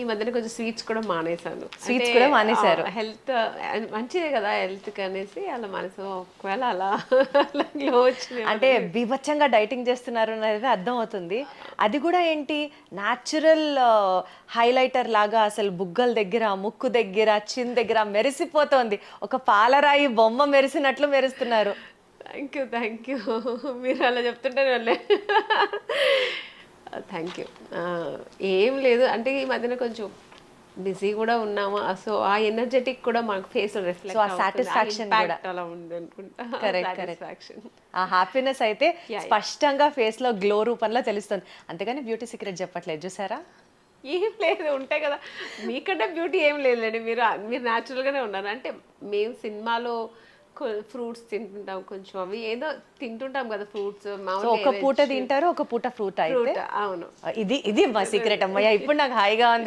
మధ్యన కొంచెం స్వీట్స్ కూడా మానేశాను. స్వీట్స్ కూడా మానేశారు. హెల్త్ మంచిదే కదా హెల్త్కి అనేసి అలా మానేసి ఒకవేళ అలా గ్లో వచ్చింది. అంటే బీభత్సంగా డైటింగ్ చేస్తున్నారు అనేది అర్థం అవుతుంది. అది కూడా ఏంటి న్యాచురల్ హైలైటర్ లాగా అసలు బుగ్గల దగ్గర, ముక్కు దగ్గర, చిన్ దగ్గర మెరిసిపోతోంది. ఒక పాలరాయి బొమ్మ మెరిసినట్లు మెరుస్తున్నారు. థ్యాంక్ యూ మీరు అలా చెప్తుంటే వాళ్ళే థ్యాంక్ యూ. ఏం లేదు అంటే ఈ మధ్యన కొంచెం బిజీ కూడా ఉన్నాము. సో ఆ ఎనర్జెటిక్ కూడా మనకు ఫేస్ రిఫ్లెక్ట్ ఆ సాటిస్ఫాక్షన్ కూడా అలా ఉంది అనుకుంటా. కరెక్ట్. ఆ హ్యాపీనెస్ అయితే స్పష్టంగా ఫేస్ లో గ్లో రూపంలో తెలుస్తుంది. అంతేగాని బ్యూటీ సీక్రెట్ చెప్పట్లేదు చూసారా. ఏం లేదు ఉంటాయి కదా మీకంటే బ్యూటీ ఏం లేదులేండి. మీరు న్యాచురల్గానే ఉన్నారు. అంటే మేము సినిమాలో ఫ్రూట్స్ తింటుంటాం, కొంచెం అవి ఏదో తింటుంటాం కదా ఫ్రూట్స్. ఒక పూట తింటారు, ఒక పూట ఫ్రూట్ అయితే. అవును, ఇది మా సీక్రెట్ అమ్మయ్య. ఇప్పుడు నాకు హాయిగా ఉంది.